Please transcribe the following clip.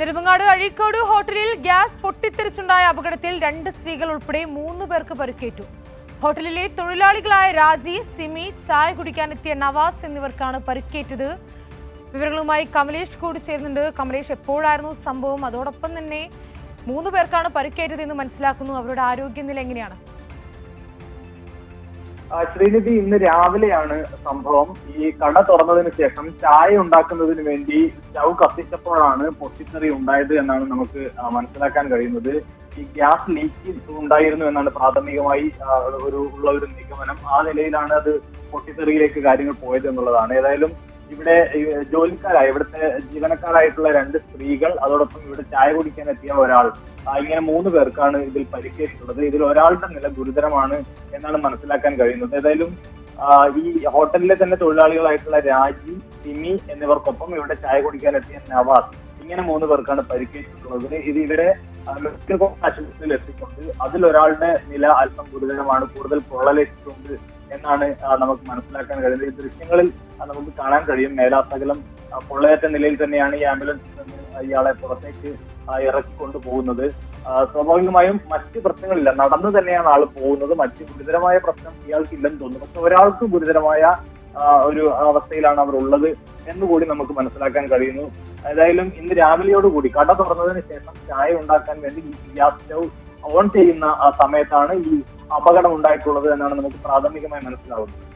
നെടുമങ്ങാട് അഴീക്കോട് ഹോട്ടലിൽ ഗ്യാസ് പൊട്ടിത്തെറിച്ചുണ്ടായ അപകടത്തിൽ 2 സ്ത്രീകൾ ഉൾപ്പെടെ 3 പേർക്ക് പരിക്കേറ്റു. ഹോട്ടലിലെ തൊഴിലാളികളായ രാജി, സിമി, ചായ കുടിക്കാനെത്തിയ നവാസ് എന്നിവർക്കാണ് പരിക്കേറ്റത്. വിവരങ്ങളുമായി കമലേഷ് കൂടി ചേരുന്നുണ്ട്. കമലേഷ്, എപ്പോഴായിരുന്നു സംഭവം? അതോടൊപ്പം തന്നെ 3 പേർക്കാണ് പരിക്കേറ്റത് എന്ന് മനസ്സിലാക്കുന്നു. അവരുടെ ആരോഗ്യനില എങ്ങനെയാണ്? ശ്രീനിധി, ഇന്ന് രാവിലെയാണ് സംഭവം. ഈ കട തുറന്നതിന് ശേഷം ചായ ഉണ്ടാക്കുന്നതിന് വേണ്ടി സ്റ്റൗ കത്തിച്ചപ്പോഴാണ് പൊട്ടിത്തെറി ഉണ്ടായത് എന്നാണ് നമുക്ക് മനസ്സിലാക്കാൻ കഴിയുന്നത്. ഈ ഗ്യാസ് ലീക്ക് ഉണ്ടായിരുന്നു എന്നാണ് പ്രാഥമികമായി ഉള്ള ഒരു നിഗമനം. ആ നിലയിലാണ് അത് പൊട്ടിത്തെറിയിലേക്ക് കാര്യങ്ങൾ പോയത് എന്നുള്ളതാണ്. ഏതായാലും ഇവിടെ ജോലിക്കാരായ ഇവിടുത്തെ ജീവനക്കാരായിട്ടുള്ള 2 സ്ത്രീകൾ, അതോടൊപ്പം ഇവിടെ ചായ കുടിക്കാൻ എത്തിയ ഒരാൾ, ഇങ്ങനെ 3 പേർക്കാണ് ഇതിൽ പരിക്കേറ്റിട്ടുള്ളത്. ഇതിൽ ഒരാളുടെ നില ഗുരുതരമാണ് എന്നാണ് മനസ്സിലാക്കാൻ കഴിയുന്നത്. ഏതായാലും ഈ ഹോട്ടലിലെ തന്നെ തൊഴിലാളികളായിട്ടുള്ള രാജി, സിമി എന്നിവർക്കൊപ്പം ഇവിടെ ചായ കുടിക്കാൻ എത്തിയ നവാസ്, ഇങ്ങനെ 3 പേർക്കാണ് പരിക്കേറ്റിട്ടുള്ളത്. ഇത് ഇവരെ മെഡിക്കൽ കോളേജ് ആശുപത്രിയിൽ എത്തിയിട്ടുണ്ട്. അതിലൊരാളുടെ നില അല്പം ഗുരുതരമാണ്, കൂടുതൽ പൊള്ളലേറ്റിട്ടുണ്ട് എന്നാണ് നമുക്ക് മനസ്സിലാക്കാൻ കഴിയുന്നത്. ഈ ദൃശ്യങ്ങളിൽ നമുക്ക് കാണാൻ കഴിയും. മേലാസകലം പൊള്ളയേറ്റ നിലയിൽ തന്നെയാണ് ഈ ആംബുലൻസിൽ നിന്ന് ഇയാളെ പുറത്തേക്ക് ഇറക്കിക്കൊണ്ടു പോകുന്നത്. സ്വാഭാവികമായും മറ്റ് പ്രശ്നങ്ങളില്ല, നടന്നു തന്നെയാണ് ആൾ പോകുന്നത്. മറ്റ് ഗുരുതരമായ പ്രശ്നം ഇയാൾക്ക് ഇല്ലെന്ന് തോന്നുന്നു. പക്ഷെ ഒരാൾക്ക് ഗുരുതരമായ ഒരു അവസ്ഥയിലാണ് അവർ ഉള്ളത് എന്നുകൂടി നമുക്ക് മനസ്സിലാക്കാൻ കഴിയുന്നു. ഏതായാലും ഇന്ന് രാവിലെയോടുകൂടി കട തുറന്നതിന് ശേഷം ചായ ഉണ്ടാക്കാൻ വേണ്ടി ഗ്യാസ് സ്റ്റൗ ഓൺ ചെയ്യുന്ന സമയത്താണ് ഈ അപകടം ഉണ്ടായിട്ടുള്ളത് എന്നാണ് നമുക്ക് പ്രാഥമികമായി മനസ്സിലാവുന്നത്.